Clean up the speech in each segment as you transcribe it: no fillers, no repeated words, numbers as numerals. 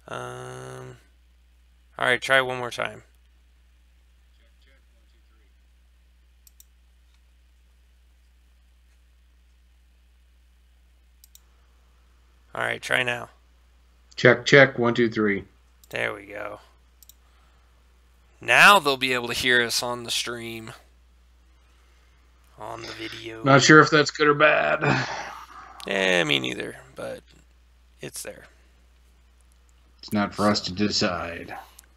Um, all right, try one more time. All right, try now. Check, check, 1, 2, 3. There we go. Now they'll be able to hear us on the stream, on the Not video. sure if that's good or bad. Me neither, but it's there. It's not for us So to decide.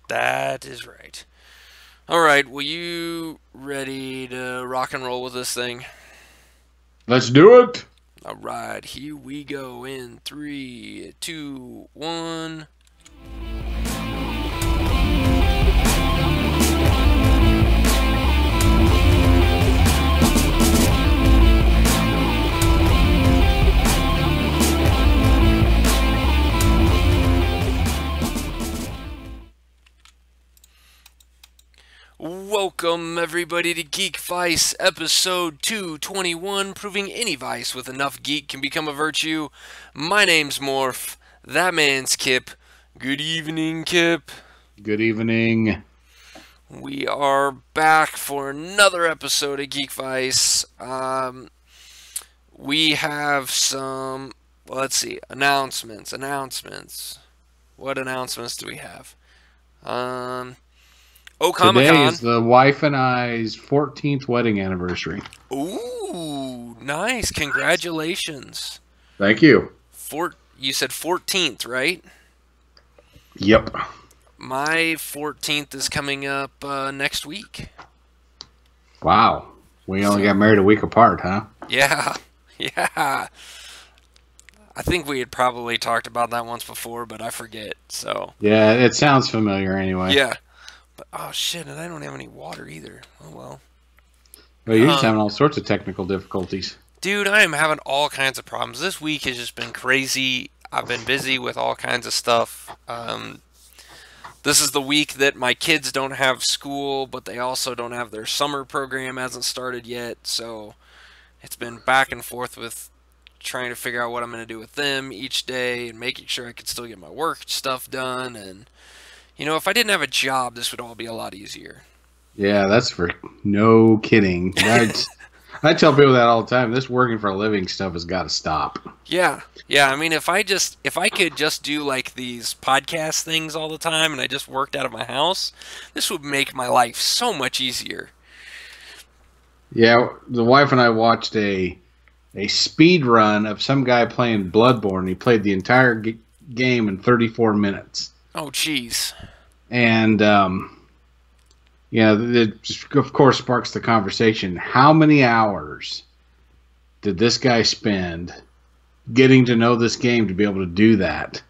that is right. All right, well, you ready to rock and roll with this thing? Let's do it. All right, here we go in 3, 2, 1. Welcome, everybody, to Geekvice, episode 221, proving any vice with enough geek can become a virtue. My name's Morph, that man's Kip. Good evening, Kip. Good evening. We are back for another episode of Geekvice. We have some, well, let's see, announcements. What announcements do we have? Comic Today Con. is the wife and I's 14th wedding anniversary. Ooh, nice. Congratulations. Thank you. You said 14th, right? Yep. My 14th is coming up next week. Wow. We only got married a week apart, huh? Yeah. Yeah. I think we had probably talked about that once before, but I forget. So, Yeah, it sounds familiar anyway. yeah. But oh shit, and I don't have any water either. Oh well. Well, you're just having all sorts of technical difficulties. Dude, I am having all kinds of problems. This week has just been crazy. I've been busy with all kinds of stuff. This is the week that my kids don't have school, but they also don't have their summer program hasn't started yet. So it's been back and forth with trying to figure out what I'm going to do with them each day and making sure I could still get my work stuff done. And, you know, if I didn't have a job, this would all be a lot easier. Yeah, that's for no kidding. I tell people that all the time. This working for a living stuff has got to stop. Yeah. Yeah, I mean if I could just do like these podcast things all the time and I just worked out of my house, this would make my life so much easier. Yeah, the wife and I watched a speed run of some guy playing Bloodborne. He played the entire game in 34 minutes. Oh jeez. And yeah, it of course sparks the conversation. How many hours did this guy spend getting to know this game to be able to do that?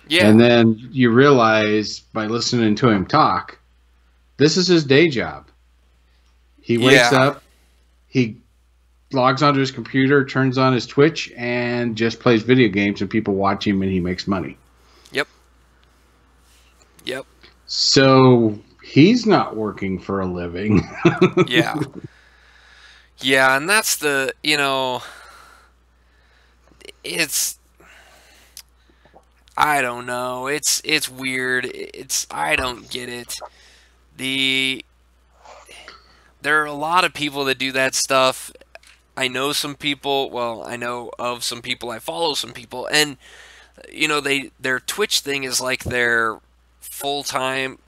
Yeah. And then you realize by listening to him talk, this is his day job. He wakes up, he logs onto his computer, turns on his Twitch, and just plays video games, and people watch him, and he makes money. Yep. Yep. So he's not working for a living. Yeah. Yeah, and that's the, you know, it's I don't know. It's weird. I don't get it. There are a lot of people that do that stuff. I know some people, well, I know of some people, I follow some people, and you know, their Twitch thing is like their full-time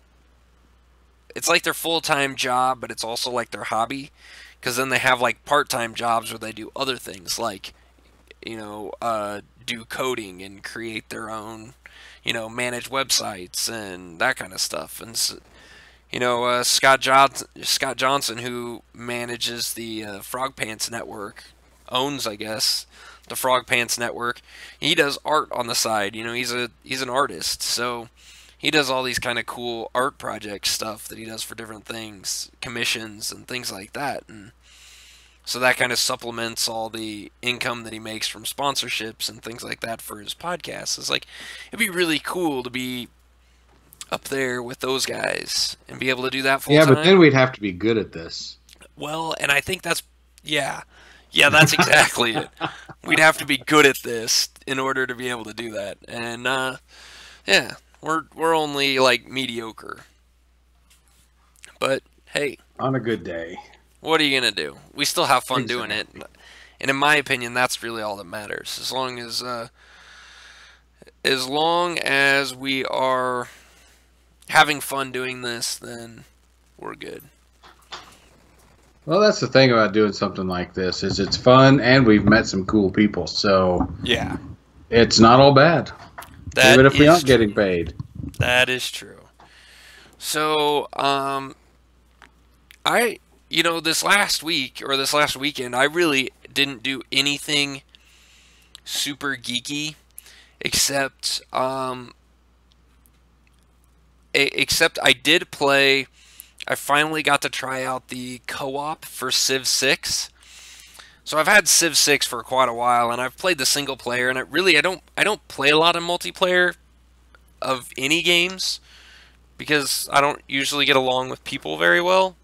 it's like their full-time job, but it's also like their hobby, because then they have like part-time jobs where they do other things like, you know, do coding and create their own, you know, manage websites and that kind of stuff. And so, you know, Scott Johnson, who manages the Frog Pants Network, owns, I guess, the Frog Pants Network. He does art on the side. You know, he's an artist, so he does all these kind of cool art project stuff that he does for different things, commissions and things like that. And so that kind of supplements all the income that he makes from sponsorships and things like that for his podcast. It's like, it'd be really cool to be up there with those guys and be able to do that full Yeah, time. but then we'd have to be good at this. Well, and I think that's, yeah, that's exactly it. We'd have to be good at this in order to be able to do that. And, yeah, we're only like mediocre. But hey, On a good day. what are you gonna do? We still have fun doing it, Exactly. and in my opinion, that's really all that matters. As long as we are having fun doing this, then we're good. Well, that's the thing about doing something like this is it's fun and we've met some cool people. So Yeah, it's not all bad. that Even if we is aren't true. getting paid. That is true. So, I, this last week or this last weekend, I really didn't do anything super geeky except, except I did play. I finally got to try out the co-op for Civ 6. So I've had Civ 6 for quite a while, and I've played the single player, and I don't play a lot of multiplayer of any games because I don't usually get along with people very well.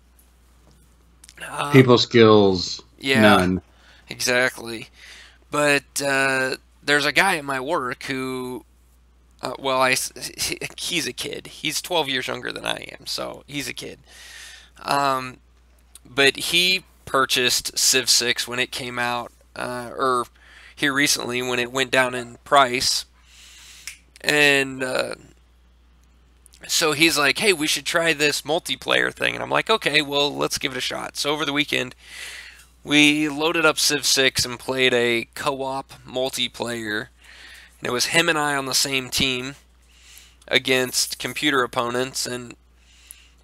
Um, People skills, yeah, none. exactly. But there's a guy at my work who, well, he's a kid. He's 12 years younger than I am, so he's a kid. Um, but he purchased Civ 6 when it came out, or here recently when it went down in price, and so he's like, "Hey, we should try this multiplayer thing," and I'm like, "Okay, well, let's give it a shot." So over the weekend, we loaded up Civ 6 and played a co-op multiplayer, and it was him and I on the same team against computer opponents, and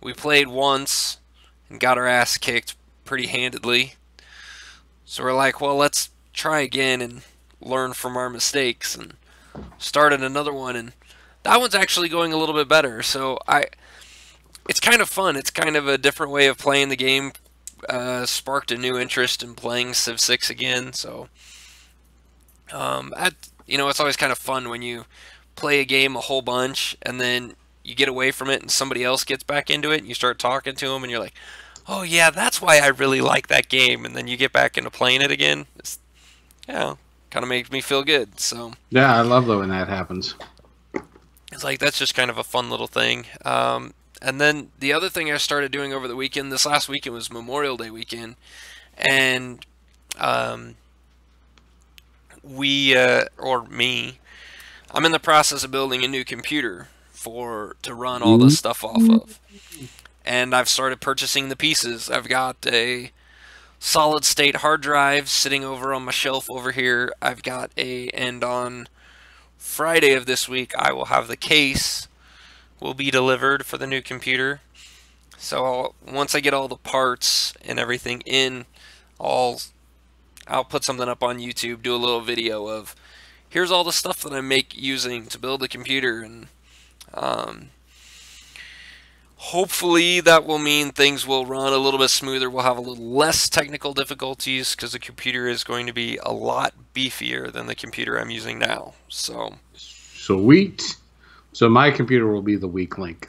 we played once and got our ass kicked pretty handedly. So we're like, well, let's try again and learn from our mistakes, and started another one, and that one's actually going a little bit better. So it's kind of fun. It's kind of a different way of playing the game. Sparked a new interest in playing Civ 6 again. So, it's always kind of fun when you play a game a whole bunch and then you get away from it and somebody else gets back into it and you start talking to them and you're like, oh yeah, that's why I really like that game. And then you get back into playing it again. Kind of makes me feel good. So Yeah, I love though when that happens. it's like that's just kind of a fun little thing. And then the other thing I started doing over the weekend, this last weekend was Memorial Day weekend, and um, or me, I'm in the process of building a new computer to run all this stuff off of. And I've started purchasing the pieces. I've got a solid state hard drive sitting over on my shelf over here. And on Friday of this week, I will have the case will be delivered for the new computer. So once I get all the parts and everything in, I'll put something up on YouTube, do a little video of here's all the stuff that I'm using to build the computer, and um, hopefully that will mean things will run a little bit smoother. We'll have a little less technical difficulties because the computer is going to be a lot beefier than the computer I'm using now. So Sweet. So my computer will be the weak link.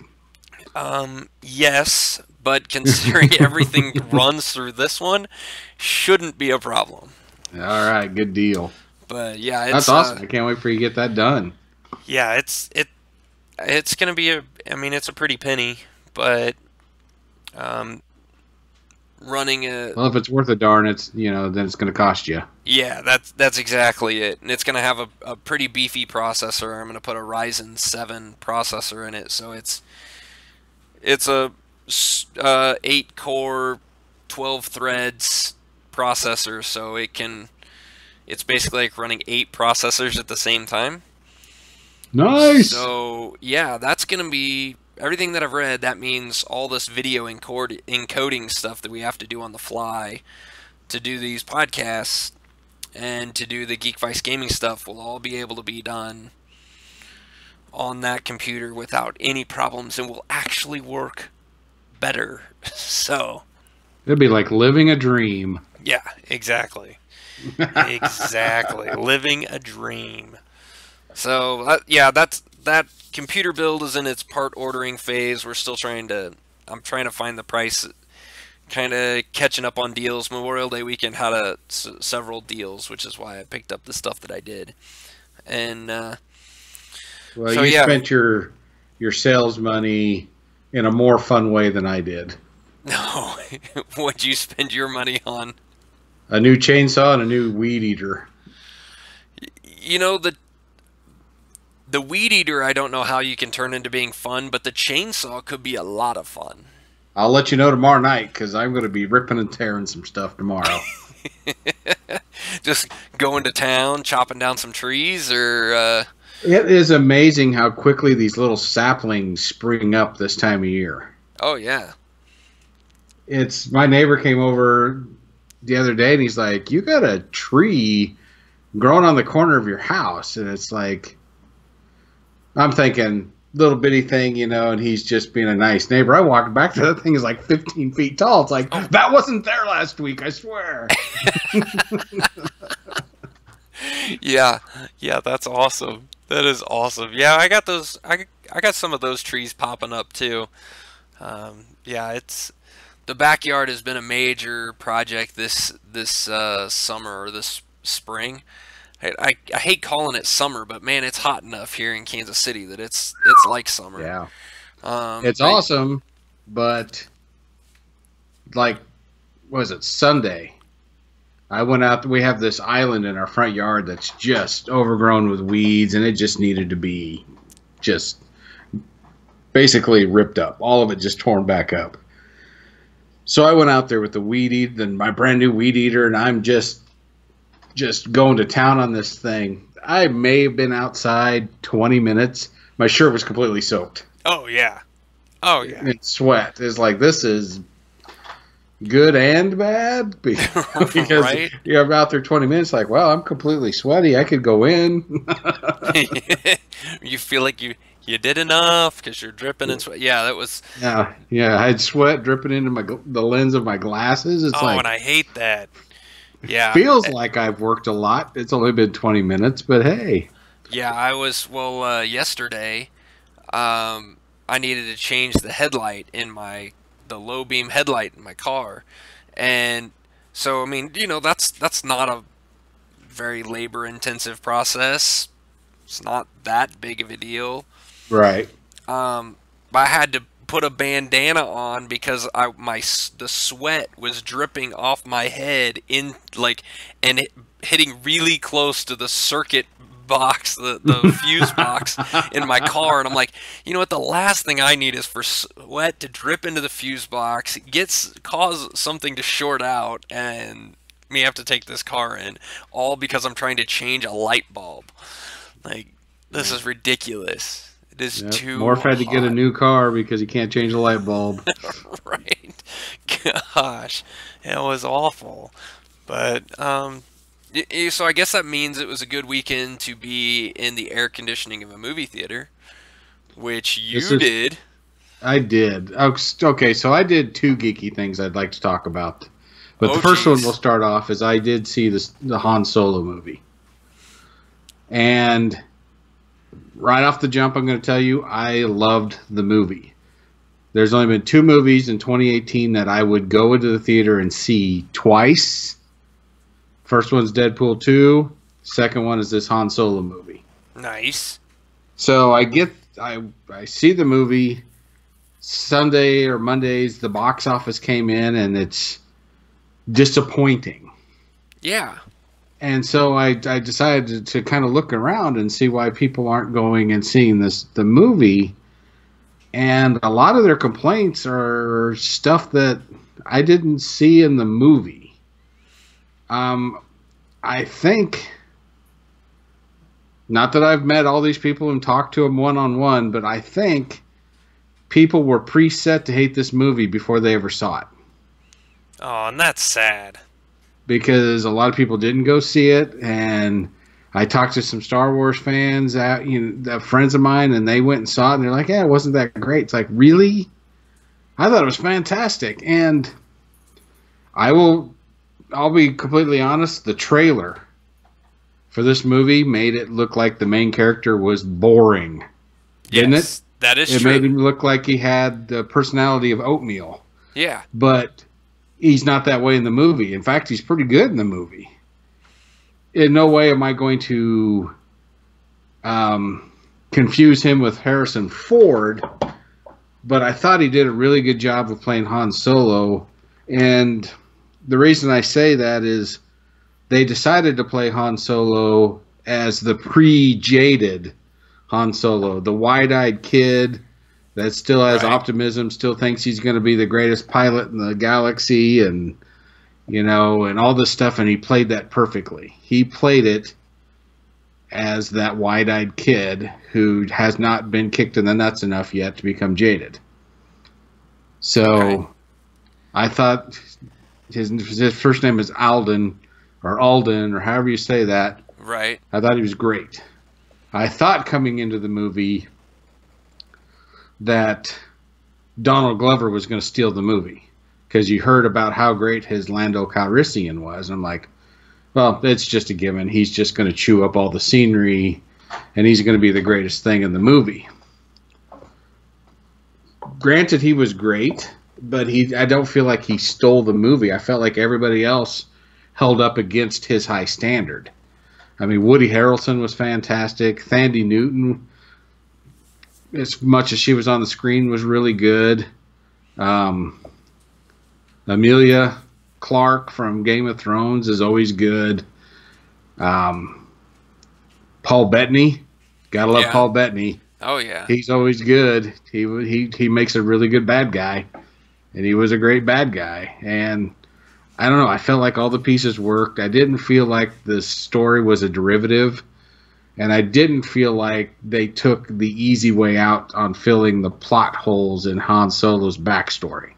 yes, but considering everything runs through this one, shouldn't be a problem. All right, good deal. But yeah, That's awesome. I can't wait for you to get that done. yeah, it's gonna be it's a pretty penny, but um, running a Well, if it's worth a darn, then it's going to cost you. yeah, that's exactly it, and it's gonna have a pretty beefy processor. I'm gonna put a Ryzen 7 processor in it, so it's a 8 core, 12 threads processor, so it's basically like running 8 processors at the same time. Nice. So yeah, that's gonna be everything that I've read. That means all this video encoding stuff that we have to do on the fly to do these podcasts and to do the Geekvice gaming stuff will all be able to be done on that computer without any problems and will actually work better. So It'd be like living a dream. yeah, exactly. Exactly. Living a dream. So, that computer build is in its part ordering phase. I'm trying to find the price, kind of catching up on deals. Memorial Day weekend had several deals, which is why I picked up the stuff that I did. And Well, so you yeah, spent your your sales money in a more fun way than I did. No. What'd you spend your money on? A new chainsaw and a new weed eater. You know, the weed eater, I don't know how you can turn into being fun, but the chainsaw could be a lot of fun. I'll let you know tomorrow night because I'm going to be ripping and tearing some stuff tomorrow. Just going to town, chopping down some trees, or... It is amazing how quickly these little saplings spring up this time of year. Oh, yeah. It's my neighbor came over the other day and he's like, you got a tree growing on the corner of your house. And it's like, I'm thinking, little bitty thing, you know, and he's just being a nice neighbor. I walked back to that thing is like 15 feet tall. It's like, that wasn't there last week, I swear. Yeah, that's awesome. That is awesome. Yeah, I got those. I got some of those trees popping up too. Yeah, it's the backyard has been a major project this summer or this spring. I hate calling it summer, but man, it's hot enough here in Kansas City that it's like summer. Yeah, it's awesome, but like, what was it, Sunday? I went out. We have this island in our front yard that's just overgrown with weeds, and it just needed to be just basically ripped up. All of it just torn back up. So I went out there with the weed eater, and my brand new weed eater, and I'm just going to town on this thing. I may have been outside 20 minutes. My shirt was completely soaked. Oh yeah, oh yeah. And sweat. It's like, this is good and bad because right? You're out there 20 minutes like, well, I'm completely sweaty, I could go in. You feel like you did enough because you're dripping in sweat. Yeah, that was yeah I had sweat dripping into the lens of my glasses. It's like, and I hate that. Yeah, feels like I've worked a lot. It's only been 20 minutes, but hey. Yeah, I was yesterday I needed to change the headlight in the low beam headlight in my car. And so, I mean, you know, that's not a very labor intensive process. It's not that big of a deal. Right. But I had to put a bandana on because the sweat was dripping off my head and hitting really close to the circuit box, the fuse box in my car, and I'm like, you know what, the last thing I need is for sweat to drip into the fuse box, cause something to short out, and me have to take this car in, all because I'm trying to change a light bulb. Like, this is ridiculous. It is too Morph had to get a new car because he can't change a light bulb. Right. Gosh, it was awful. But so I guess that means it was a good weekend to be in the air conditioning of a movie theater, which you did. I did. Okay, so I did two geeky things I'd like to talk about. But the first one we'll start off is I did see the Han Solo movie. And right off the jump, I'm going to tell you, I loved the movie. There's only been two movies in 2018 that I would go into the theater and see twice. First one's Deadpool 2. Second one is this Han Solo movie. Nice. So I see the movie Sunday or Mondays. The box office came in and it's disappointing. Yeah. And so I decided to kind of look around and see why people aren't going and seeing the movie. And a lot of their complaints are stuff that I didn't see in the movie. I think, not that I've met all these people and talked to them one-on-one, but I think people were preset to hate this movie before they ever saw it. Oh, and that's sad. Because a lot of people didn't go see it, and I talked to some Star Wars fans, friends of mine, and they went and saw it, and they're like, yeah, it wasn't that great. It's like, really? I thought it was fantastic. And I'll be completely honest, the trailer for this movie made it look like the main character was boring. Didn't it? That is true. It made him look like he had the personality of oatmeal. Yeah. But he's not that way in the movie. In fact, he's pretty good in the movie. In no way am I going to kind confuse him with Harrison Ford, but I thought he did a really good job of playing Han Solo. And the reason I say that is they decided to play Han Solo as the pre-jaded Han Solo, the wide-eyed kid that still has optimism, still thinks he's going to be the greatest pilot in the galaxy, and and all this stuff, and he played that perfectly. He played it as that wide-eyed kid who has not been kicked in the nuts enough yet to become jaded. So I thought his first name is Alden, or however you say that. Right. I thought he was great. I thought coming into the movie that Donald Glover was going to steal the movie, because you heard about how great his Lando Calrissian was. I'm like, well, it's just a given. He's just going to chew up all the scenery, and he's going to be the greatest thing in the movie. Granted, he was great, but I don't feel like he stole the movie. I felt like everybody else held up against his high standard. I mean, Woody Harrelson was fantastic. Thandie Newton, as much as she was on the screen, was really good. Emilia Clarke from Game of Thrones is always good. Paul Bettany, gotta love Paul Bettany. Oh yeah, he's always good. He makes a really good bad guy, and he was a great bad guy. And I don't know, I felt like all the pieces worked. I didn't feel like the story was a derivative, and I didn't feel like they took the easy way out on filling the plot holes in Han Solo's backstory.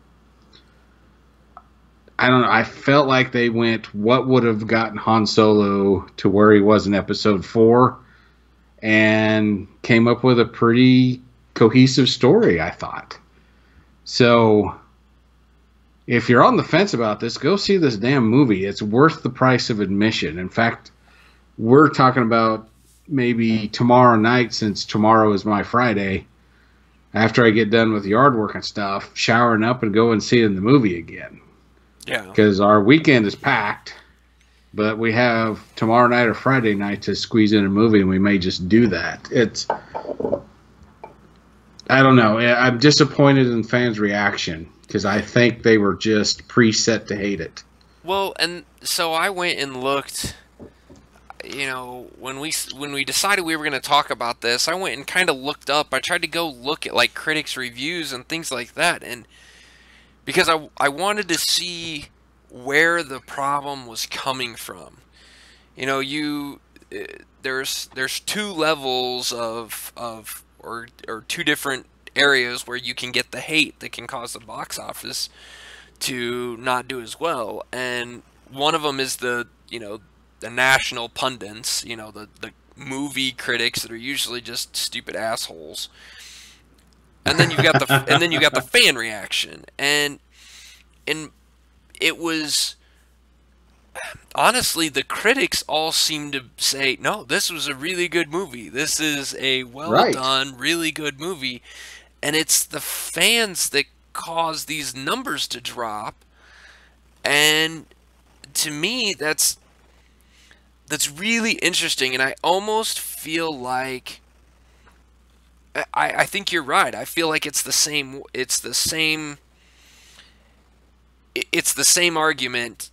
I don't know. I felt like they went, what would have gotten Han Solo to where he was in Episode 4, and came up with a pretty cohesive story, I thought. So, if you're on the fence about this, go see this damn movie. It's worth the price of admission. In fact, we're talking about maybe tomorrow night, since tomorrow is my Friday, after I get done with yard work and stuff, showering up and go and see the movie again. Yeah. Because our weekend is packed, but we have tomorrow night or Friday night to squeeze in a movie, and we may just do that. I don't know. I'm disappointed in fans' reaction, because I think they were just preset to hate it. Well, and so I went and looked, when we decided we were going to talk about this, I went and kind of looked up. I tried to go look at like critics' reviews and things like that, and because I wanted to see where the problem was coming from. There's two levels or two different areas where you can get the hate that can cause the box office to not do as well. And one of them is the national pundits, the movie critics that are usually just stupid assholes. And then you got the fan reaction, and it was honestly, the critics all seemed to say, no, this was a really good movie. This is a well done, really good movie, and it's the fans that cause these numbers to drop. And to me, that's really interesting, and I almost feel like. I think you're right. I feel like it's the same argument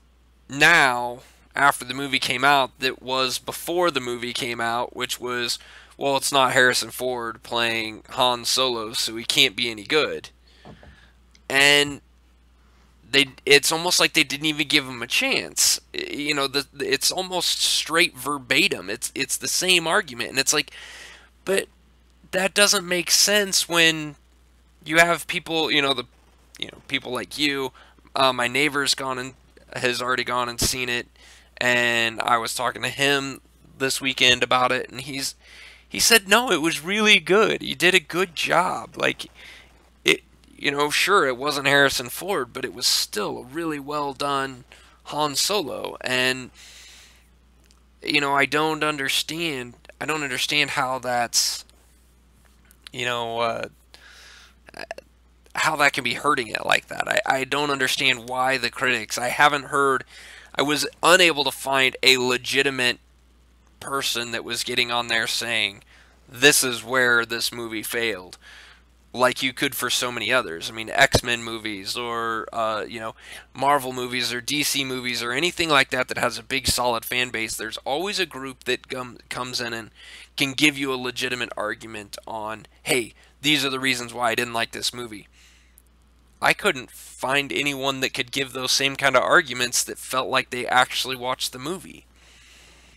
now after the movie came out that was before the movie came out, which was, well, it's not Harrison Ford playing Han Solo, so he can't be any good. And it's almost like they didn't even give him a chance. It's almost straight verbatim. It's the same argument, and it's like, but that doesn't make sense when you have people, people like you. My neighbor's has already gone and seen it, and I was talking to him this weekend about it, and he said, no, it was really good. You did a good job. Like, it, sure, it wasn't Harrison Ford, but it was still a really well done Han Solo. And, I don't understand how that's, how that can be hurting it like that. I don't understand why the critics. I was unable to find a legitimate person that was getting on there saying this is where this movie failed, like you could for so many others. I mean, X-Men movies or Marvel movies or DC movies or anything like that that has a big solid fan base. There's always a group that comes in and can give you a legitimate argument on, hey, these are the reasons why I didn't like this movie. I couldn't find anyone that could give those same kind of arguments that felt like they actually watched the movie.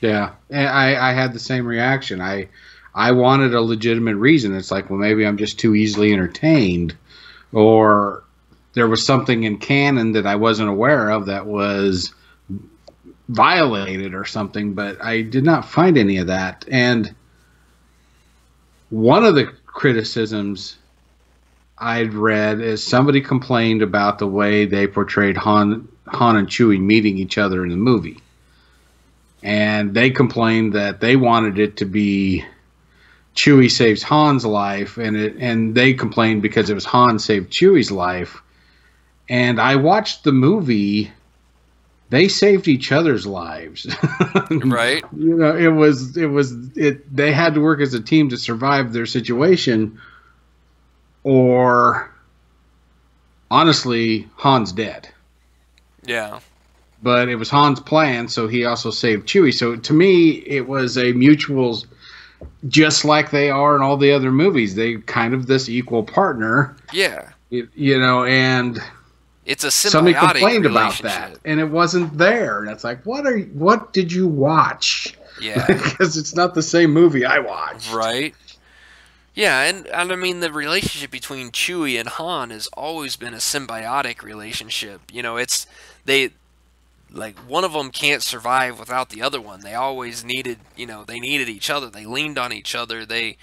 Yeah, and I had the same reaction. I wanted a legitimate reason. It's like, well, maybe I'm just too easily entertained, or there was something in canon that I wasn't aware of that was violated or something, but I did not find any of that. And one of the criticisms I'd read is somebody complained about the way they portrayed Han and Chewie meeting each other in the movie. And they complained that they wanted it to be Chewie saves Han's life, and they complained because it was Han saved Chewie's life. And I watched the movie; they saved each other's lives. Right? They had to work as a team to survive their situation, or honestly, Han's dead. Yeah. But it was Han's plan, so he also saved Chewie. So to me, it was a mutual, just like they are in all the other movies. They kind of this equal partner. Yeah. And it's a symbiotic somebody complained about that, and it wasn't there. And it's like, what did you watch? Yeah. Because it's not the same movie I watched. Right. Yeah, and I mean, the relationship between Chewie and Han has always been a symbiotic relationship. Like, one of them can't survive without the other one. They always needed, they needed each other. They leaned on each other. They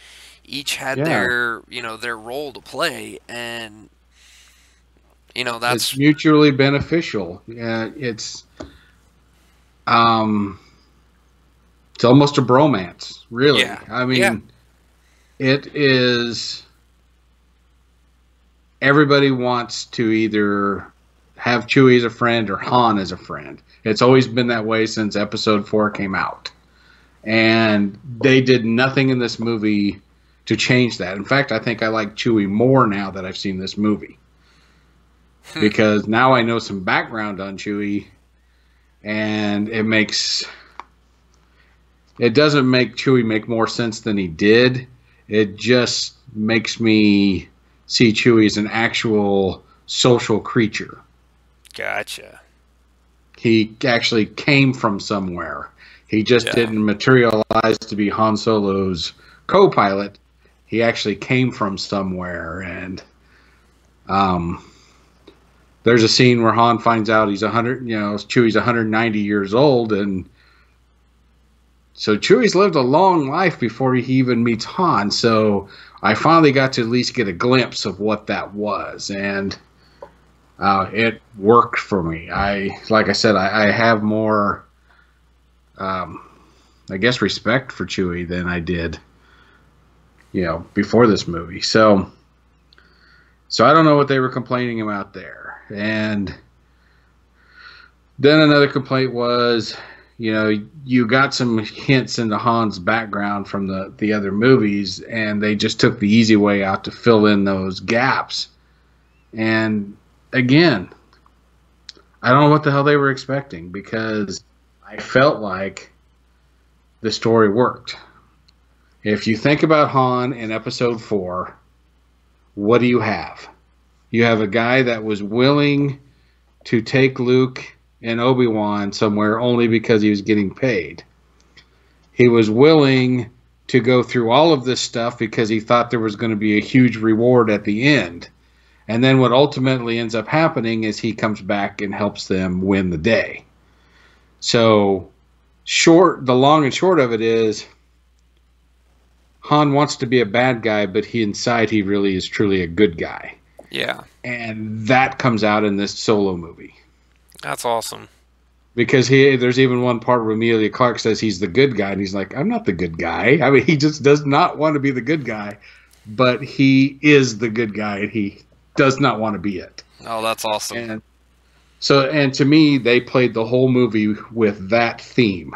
each had their role to play, and that's it's mutually beneficial. Yeah, it's almost a bromance, really. Yeah. I mean, it is. Everybody wants to either have Chewie as a friend or Han as a friend. It's always been that way since Episode 4 came out. And they did nothing in this movie to change that. In fact, I think I like Chewie more now that I've seen this movie. Because now I know some background on Chewie, and it doesn't make Chewie make more sense than he did. It just makes me see Chewie as an actual social creature. Gotcha. He actually came from somewhere. He just didn't materialize to be Han Solo's co-pilot. He actually came from somewhere, and there's a scene where Han finds out he's Chewie's 190 years old, and so Chewie's lived a long life before he even meets Han. So I finally got to at least get a glimpse of what that was, and it worked for me. Like I said, I have more, I guess, respect for Chewie than I did, before this movie. So I don't know what they were complaining about there. And then another complaint was, you got some hints into Han's background from the other movies, and they just took the easy way out to fill in those gaps. And again, I don't know what the hell they were expecting, because I felt like the story worked. If you think about Han in Episode 4, what do you have? You have a guy that was willing to take Luke and Obi-Wan somewhere only because he was getting paid. He was willing to go through all of this stuff because he thought there was going to be a huge reward at the end. And then what ultimately ends up happening is he comes back and helps them win the day. So the long and short of it is, Han wants to be a bad guy, but inside he really is truly a good guy. Yeah. And that comes out in this Solo movie. That's awesome. Because there's even one part where Emilia Clarke says he's the good guy, and he's like, I'm not the good guy. I mean, he just does not want to be the good guy, but he is the good guy, and he does not want to be it. Oh, that's awesome. And to me, they played the whole movie with that theme.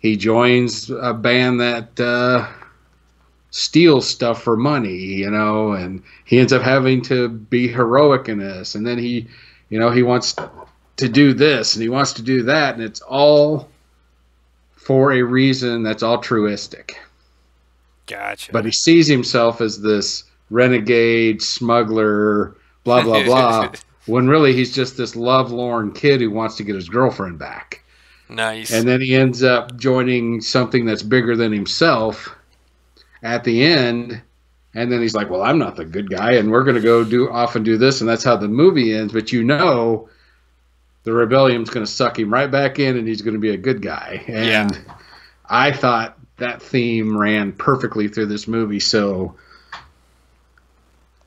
He joins a band that steals stuff for money, you know, and he ends up having to be heroic in this. And then he wants to do this and he wants to do that. And it's all for a reason that's altruistic. Gotcha. But he sees himself as this renegade, smuggler, blah, blah, blah, when really he's just this lovelorn kid who wants to get his girlfriend back. Nice. And then he ends up joining something that's bigger than himself at the end. And then he's like, well, I'm not the good guy, and we're going to go off and do this. And that's how the movie ends. But you know the rebellion's going to suck him right back in, and he's going to be a good guy. And I thought that theme ran perfectly through this movie. So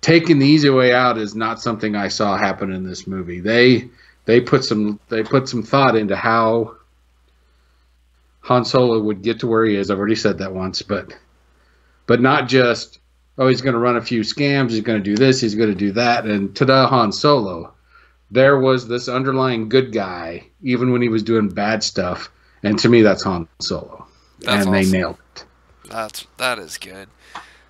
taking the easy way out is not something I saw happen in this movie. They put some thought into how Han Solo would get to where he is. I've already said that once, but not just, oh, he's going to run a few scams, he's going to do this, he's going to do that, and ta-da, Han Solo. There was this underlying good guy, even when he was doing bad stuff, and to me, that's Han Solo. That's and awesome. They nailed it. That is good.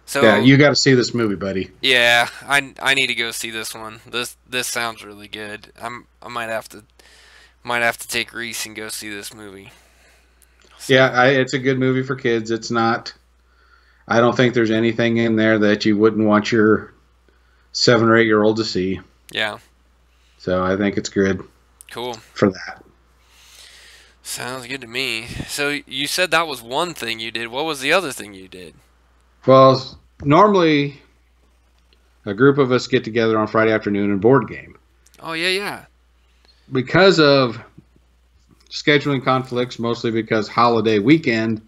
So yeah, you got to see this movie, buddy. Yeah, I need to go see this one. This sounds really good. I might have to take Reese and go see this movie. So. Yeah, it's a good movie for kids. It's not. I don't think there's anything in there that you wouldn't want your 7 or 8 year old to see. Yeah. So I think it's good. Cool. For that. Sounds good to me. So you said that was one thing you did. What was the other thing you did? Well, normally a group of us get together on Friday afternoon and board game. Oh, yeah. Because of scheduling conflicts, mostly because holiday weekend,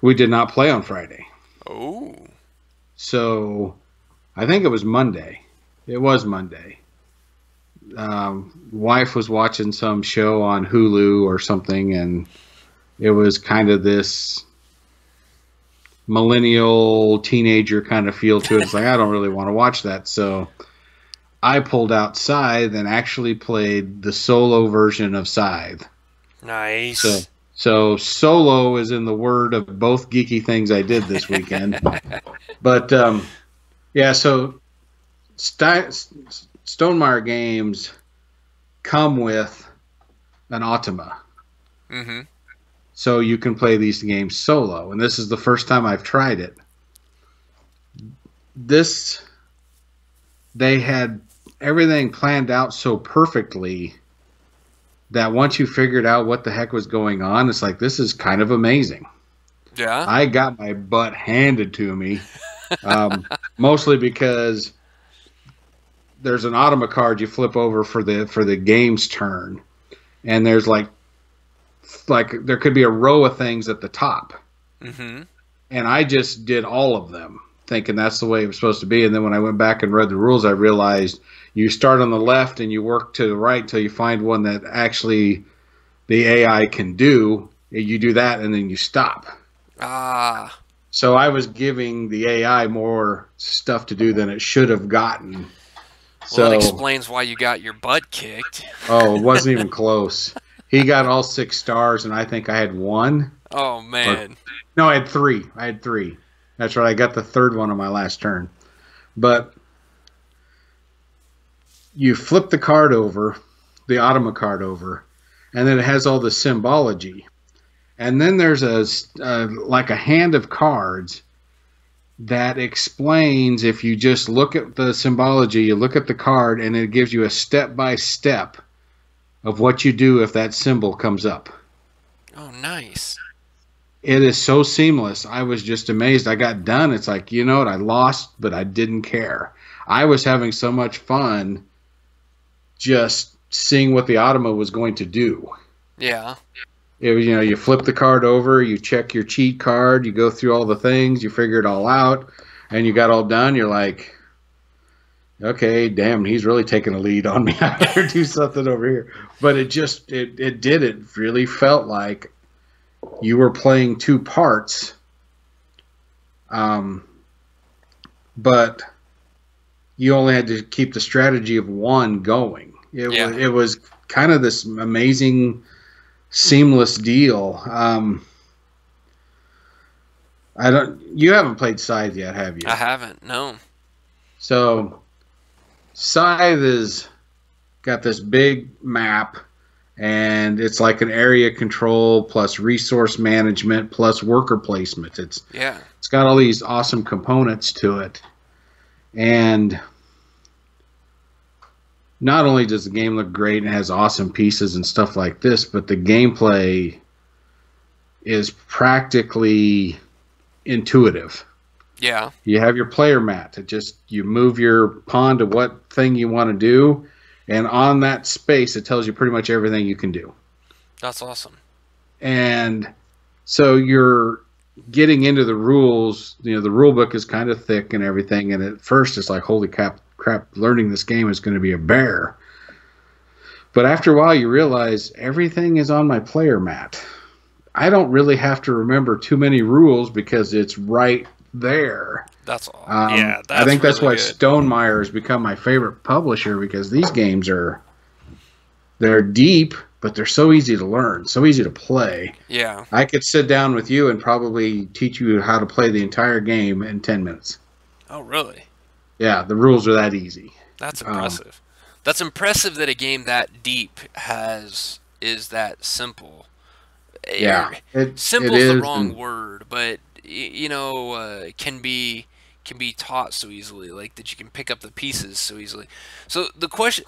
we did not play on Friday. Oh. So I think it was Monday. It was Monday. Wife was watching some show on Hulu or something, and it was kind of this millennial teenager kind of feel to it. It's like, I don't really want to watch that. So I pulled out Scythe and actually played the solo version of Scythe. Nice. So solo is in the word of both geeky things I did this weekend. But yeah, so Stonemaier games come with an Automa. Mm-hmm. So you can play these games solo. And this is the first time I've tried it. They had everything planned out so perfectly that once you figured out what the heck was going on, it's like, this is kind of amazing. Yeah. I got my butt handed to me, mostly because there's an Automa card you flip over for the game's turn, and there's like there could be a row of things at the top. Mm-hmm. And I just did all of them, thinking that's the way it was supposed to be. And then when I went back and read the rules, I realized you start on the left and you work to the right until you find one that actually the AI can do. You do that and then you stop. Ah. So I was giving the AI more stuff to do than it should have gotten. Well, that explains why you got your butt kicked. Oh, it wasn't even close. He got all 6 stars, and I think I had 1. Oh, man. No, I had 3. That's right. I got the 3rd one on my last turn. But you flip the card over, the Automa card over, and then it has all the symbology. And then there's like a hand of cards that explains, if you just look at the symbology, you look at the card, and it gives you a step-by-step of what you do if that symbol comes up. Oh, nice. It is so seamless. I was just amazed. I got done. It's like, you know what? I lost, but I didn't care. I was having so much fun just seeing what the Automa was going to do. Yeah. It was, you flip the card over, you check your cheat card, you go through all the things, you figure it all out, and you got all done. You're like, okay, damn, he's really taking a lead on me. I better do something over here. But it really felt like you were playing 2 parts. But you only had to keep the strategy of one going. It was kind of this amazing seamless deal. You haven't played Scythe yet, have you? I haven't. No. So Scythe is got this big map, and it's like an area control plus resource management plus worker placement. It's got all these awesome components to it, and not only does the game look great and has awesome pieces and stuff like this, but the gameplay is practically intuitive. Yeah. You have your player mat. You move your pawn to what thing you want to do, and on that space, it tells you pretty much everything you can do. That's awesome. And so you're getting into the rules. The rule book is kind of thick and everything, and at first it's like, holy crap, learning this game is going to be a bear. But after a while, you realize everything is on my player mat. I don't really have to remember too many rules because it's right there. That's all. I think that's why Stonemaier has become my favorite publisher, because these games they're deep, but they're so easy to learn, so easy to play. Yeah. I could sit down with you and probably teach you how to play the entire game in 10 minutes. Oh, really? Yeah, the rules are that easy. That's impressive. That's impressive that a game that deep is that simple. Yeah. Simple is the wrong word, but can be taught so easily, like that you can pick up the pieces so easily. So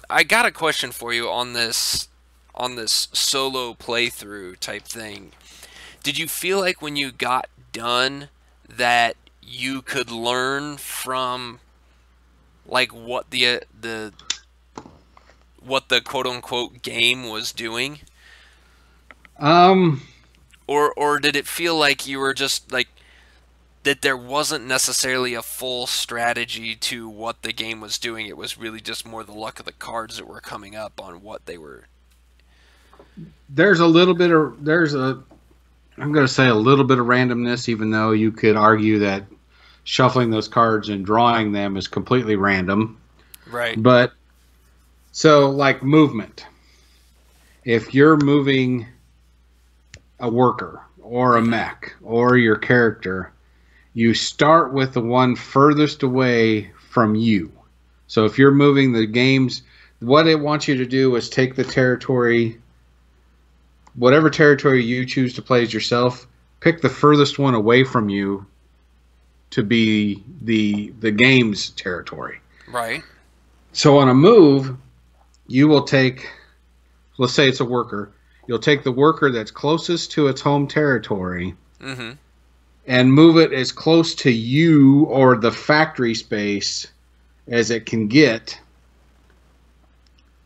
I got a question for you on this solo playthrough type thing. Did you feel like when you got done that you could learn from like what the quote unquote game was doing? Or did it feel like you were just like that there wasn't necessarily a full strategy to what the game was doing? It was really just more the luck of the cards that were coming up on what they were. I'm going to say a little bit of randomness, even though you could argue that shuffling those cards and drawing them is completely random. Right. But so like movement. If you're moving a worker or a mech or your character, you start with the one furthest away from you. So if you're moving the games, what it wants you to do is take the territory, whatever territory you choose to play as yourself, pick the furthest one away from you to be the game's territory. Right. So on a move, you will take, let's say it's a worker, you'll take the worker that's closest to its home territory and move it as close to you or the factory space as it can get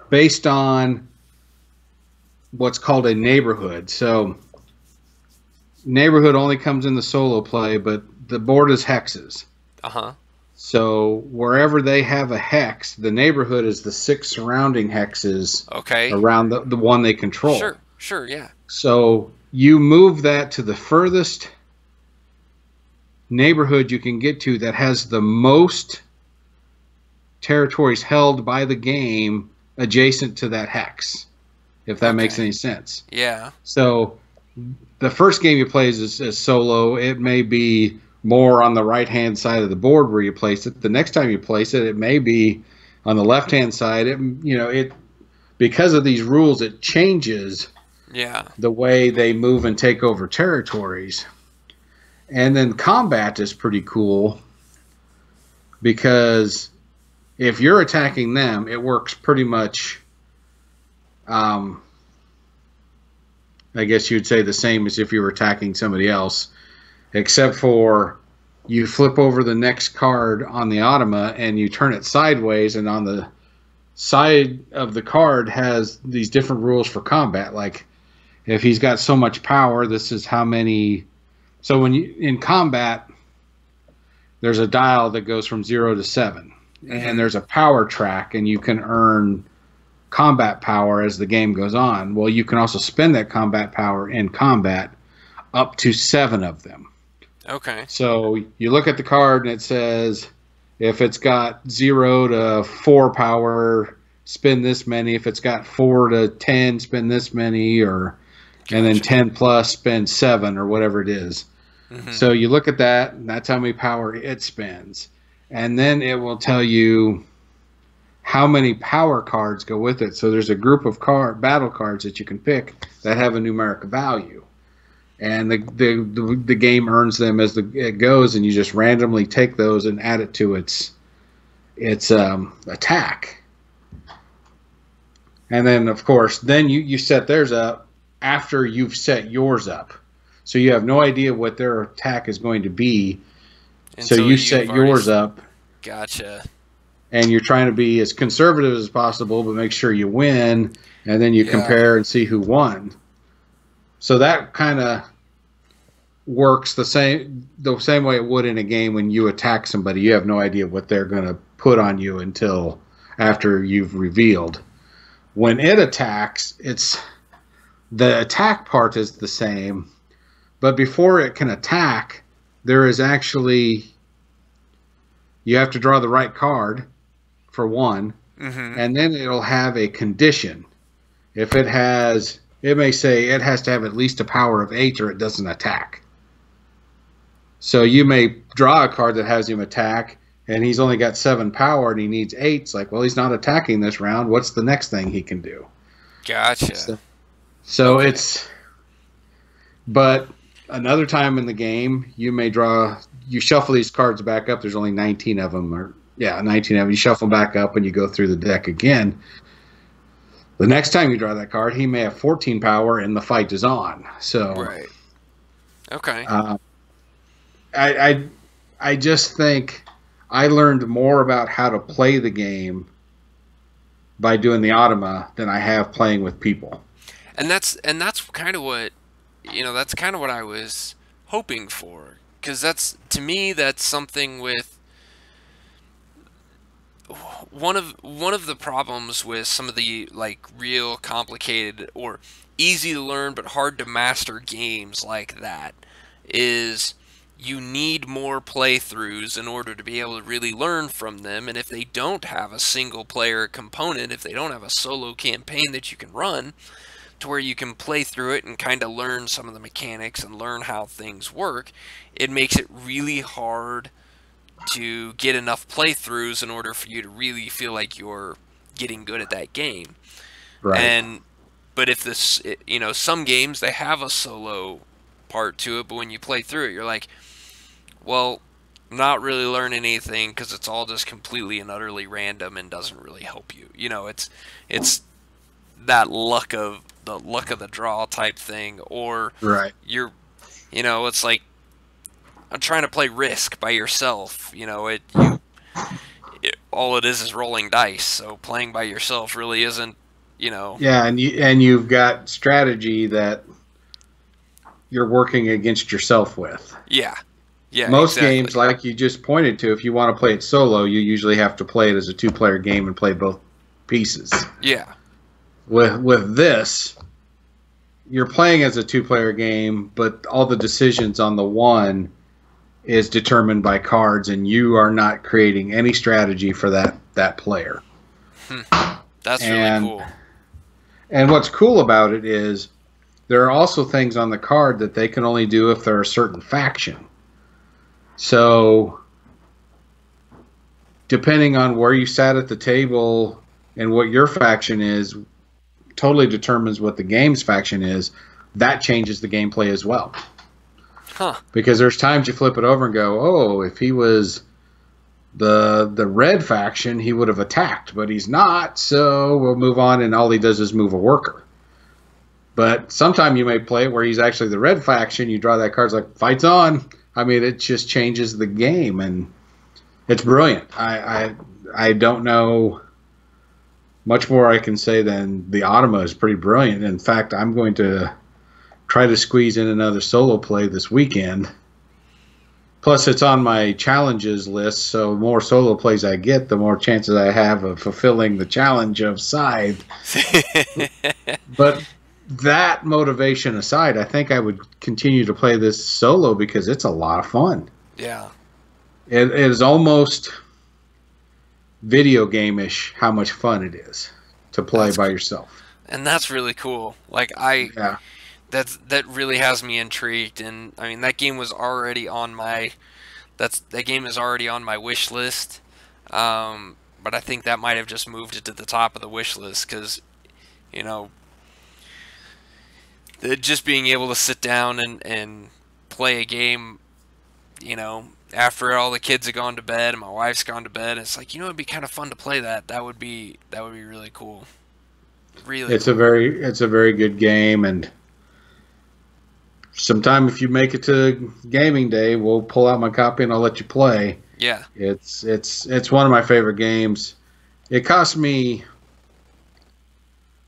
based on what's called a neighborhood. So neighborhood only comes in the solo play, but the board is hexes. So wherever they have a hex, the neighborhood is the 6 surrounding hexes around the one they control. Sure, yeah. So you move that to the furthest neighborhood you can get to that has the most territories held by the game adjacent to that hex, if that makes any sense. Yeah. So the first game you play is solo. It may be more on the right-hand side of the board where you place it. The next time you place it, it may be on the left-hand side. It because of these rules, it changes the way they move and take over territories. And then combat is pretty cool because if you're attacking them, it works pretty much, I guess you'd say the same as if you were attacking somebody else, except for you flip over the next card on the automa and you turn it sideways, and on the side of the card has these different rules for combat. Like if he's got so much power, this is how many. So when you in combat, there's a dial that goes from 0 to 7, and there's a power track, and you can earn combat power as the game goes on. Well, you can also spend that combat power in combat, up to 7 of them. Okay. So you look at the card and it says if it's got 0 to 4 power, spend this many. If it's got 4 to 10, spend this many. Or and then Gotcha. 10 plus spends 7 or whatever it is. Mm-hmm. So you look at that, and that's how many power it spends. And then it will tell you how many power cards go with it. So there's a group of battle cards that you can pick that have a numeric value. And the game earns them as it goes, and you just randomly take those and add it to its attack. And then, of course, then you set theirs up after you've set yours up. So you have no idea what their attack is going to be. So you set yours up. Gotcha. And you're trying to be as conservative as possible, but make sure you win. And then you compare and see who won. So that kind of works the same way it would in a game when you attack somebody. You have no idea what they're going to put on you until after you've revealed. When it attacks, the attack part is the same, but before it can attack, there is actually, you have to draw the right card for one, and then it'll have a condition. If it may say it has to have at least a power of 8 or it doesn't attack. So you may draw a card that has him attack, and he's only got 7 power and he needs 8. It's like, well, he's not attacking this round. What's the next thing he can do? Gotcha. So but another time in the game, you shuffle these cards back up. There's only 19 of them, 19 of them. You shuffle back up and you go through the deck again. The next time you draw that card, he may have 14 power and the fight is on. So, right. Okay. I just think I learned more about how to play the game by doing the automa than I have playing with people. And that's kind of what, that's kind of what I was hoping for, because to me that's something with one of the problems with some of the like real complicated or easy to learn but hard to master games like that is you need more playthroughs in order to be able to really learn from them. And if they don't have a single player component, if they don't have a solo campaign that you can run to where you can play through it and kind of learn some of the mechanics and learn how things work, it makes it really hard to get enough playthroughs in order for you to really feel like you're getting good at that game. Right. But if some games, they have a solo part to it, but when you play through it, you're like, well, I'm not really learning anything because it's all just completely and utterly random and doesn't really help you. It's that luck of the draw type thing, or right. It's like I'm trying to play Risk by yourself. All it is rolling dice. So playing by yourself really isn't. Yeah, and you've got strategy that you're working against yourself with. Yeah. Yeah. Most games, like you just pointed to, if you want to play it solo, you usually have to play it as a 2-player game and play both pieces. Yeah. With this, you're playing as a 2-player game, but all the decisions on the one is determined by cards, and you are not creating any strategy for that player. That's really cool. And what's cool about it is there are also things on the card that they can only do if they're a certain faction. So, depending on where you sat at the table and what your faction is, totally determines what the game's faction is. That changes the gameplay as well. Huh. Because there's times you flip it over and go, oh, if he was the red faction, he would have attacked, but he's not, so we'll move on, and all he does is move a worker. But sometime you may play it where he's actually the red faction, you draw that card, it's like, fight's on. I mean, it just changes the game, and it's brilliant. I don't know much more I can say than the automa is pretty brilliant. In fact, I'm going to try to squeeze in another solo play this weekend. Plus, it's on my challenges list, so the more solo plays I get, the more chances I have of fulfilling the challenge of Scythe. But that motivation aside, I think I would continue to play this solo because it's a lot of fun. Yeah. It is almost video game-ish how much fun it is to play by yourself. And that's really cool. Like that really has me intrigued, and I mean that game was already on my that game is already on my wish list. But I think that might have just moved it to the top of the wish list because you know just being able to sit down and play a game, after all the kids have gone to bed and my wife's gone to bed, it's like it'd be kind of fun to play that. That would be really cool. Really It's cool. a very good game, and sometime if you make it to gaming day, we'll pull out my copy and I'll let you play. Yeah. It's one of my favorite games. It cost me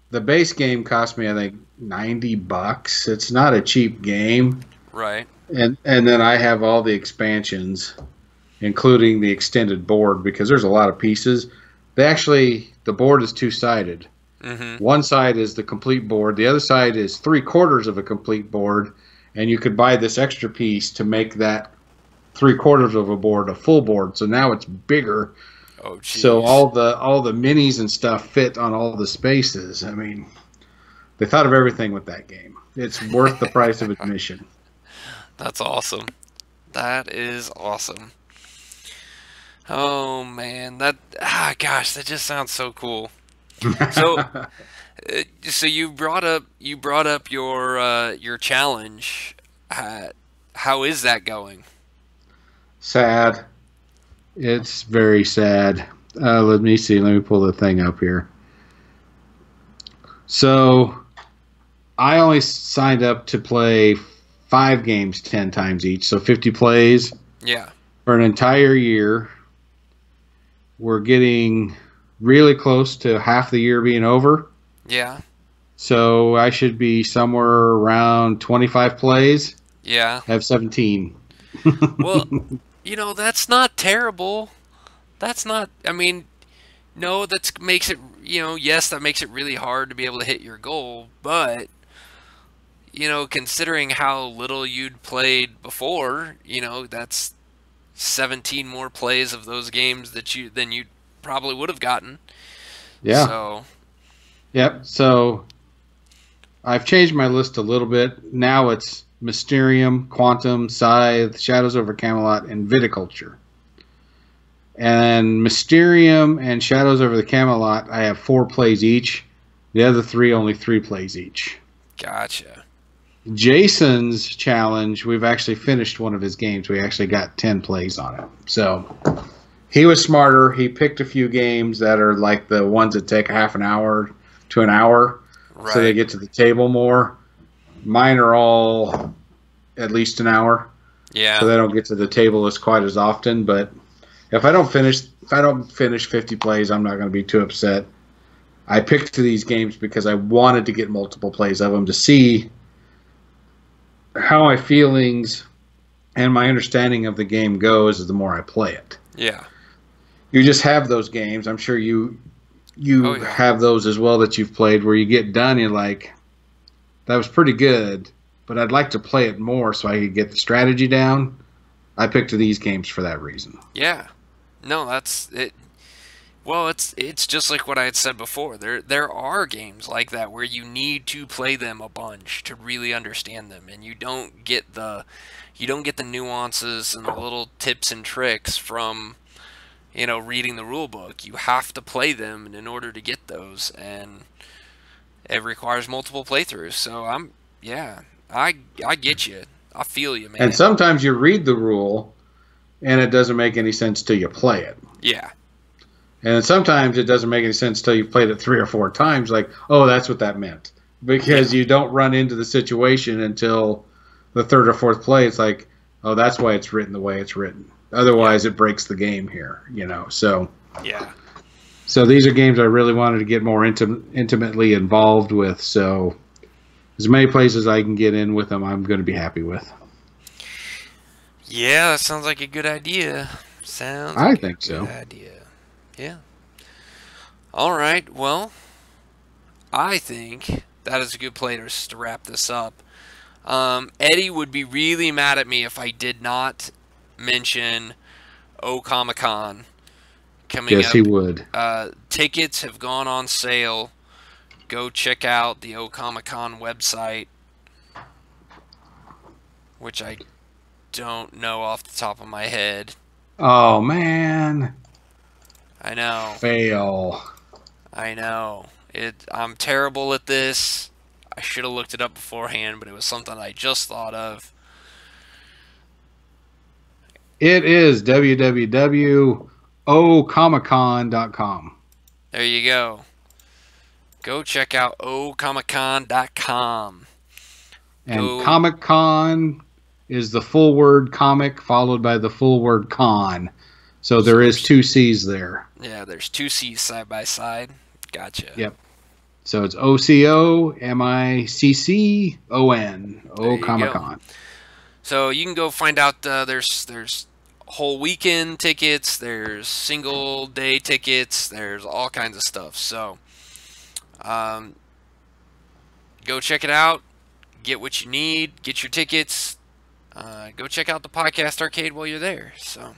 the base game cost me I think $90. It's not a cheap game. Right. And then I have all the expansions, including the extended board because there's a lot of pieces. The board is two-sided. Mm-hmm. One side is the complete board. The other side is 3/4 of a complete board, and you could buy this extra piece to make that 3/4 of a board a full board. So now it's bigger. Oh, geez. So all the minis and stuff fit on all the spaces. I mean, they thought of everything with that game. It's worth the price of admission. That's awesome. That is awesome. Oh man, gosh, that just sounds so cool. So, so you brought up your challenge. How is that going? Sad. It's very sad. Let me see. Let me pull the thing up here. So, I only signed up to play 5 games 10 times each, so 50 plays Yeah. for an entire year. We're getting really close to half the year being over. Yeah. So I should be somewhere around 25 plays. Yeah. I have 17. Well, that's not terrible. That's not, I mean, no, that makes it, yes, that makes it really hard to be able to hit your goal, but, considering how little you'd played before, that's 17 more plays of those games than you probably would have gotten. Yeah. So. Yep. So I've changed my list a little bit. Now it's Mysterium, Quantum, Scythe, Shadows over Camelot, and Viticulture. And Mysterium and Shadows over the Camelot, I have 4 plays each. The other 3, only 3 plays each. Gotcha. Jason's challenge, we've actually finished one of his games. We actually got 10 plays on it. So he was smarter. He picked a few games that are like the ones that take half an hour to an hour. Right. So they get to the table more. Mine are all at least an hour. Yeah. So they don't get to the table as quite as often. But if I don't finish 50 plays, I'm not going to be too upset. I picked these games because I wanted to get multiple plays of them to see how my feelings and my understanding of the game goes the more I play it. Yeah. You just have those games. I'm sure you Oh, yeah. have those as well that you've played where you get done and you're like, that was pretty good, but I'd like to play it more so I could get the strategy down. I picked these games for that reason. Yeah. No, that's it. Well, it's just like what I had said before. There are games like that where you need to play them a bunch to really understand them, and you don't get the nuances and the little tips and tricks from reading the rule book. You have to play them in order to get those, and it requires multiple playthroughs. So I get you. I feel you, man. And sometimes you read the rule and it doesn't make any sense till you play it. Yeah. And sometimes it doesn't make any sense till you've played it 3 or 4 times, like, oh, that's what that meant. Because you don't run into the situation until the 3rd or 4th play. It's like, oh, that's why it's written the way it's written. Otherwise, it breaks the game here, So, Yeah. so these are games I really wanted to get more intimately involved with. So as many places I can get in with them, I'm going to be happy with. Yeah, that sounds like a good idea. I think so. Good idea. Yeah. All right. Well, I think that is a good place to wrap this up. Eddie would be really mad at me if I did not mention Comic-Con coming up. Yes, he would. Tickets have gone on sale. Go check out the Comic-Con website. which I don't know off the top of my head. Oh, man. I know. Fail. I know. I'm terrible at this. I should have looked it up beforehand, but it was something I just thought of. It is www.ocomicon.com. There you go. Go check out ocomicon.com. And Comic Con is the full word comic followed by the full word con. So there is 2 C's there. Yeah, there's 2 C's side by side. Gotcha. Yep. So it's OCOMICCON. Comic Con. So you can go find out. There's whole weekend tickets. There's single day tickets. There's all kinds of stuff. So go check it out. Get what you need. Get your tickets. Go check out the podcast arcade while you're there. So.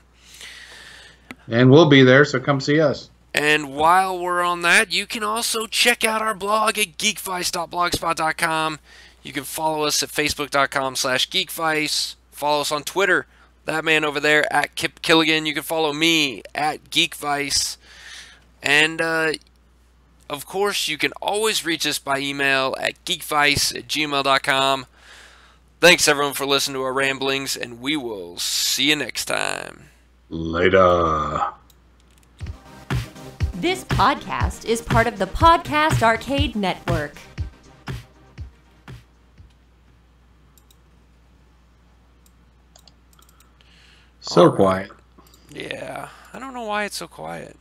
And we'll be there, so come see us. And while we're on that, you can also check out our blog at geekvice.blogspot.com. You can follow us at facebook.com/geekvice. Follow us on Twitter. That man over there at Kip Killigan. You can follow me at Geekvice. And, of course, you can always reach us by email at geekvice@gmail.com. Thanks, everyone, for listening to our ramblings, and we will see you next time. Later. This podcast is part of the Podcast Arcade Network. So quiet. Yeah, I don't know why it's so quiet.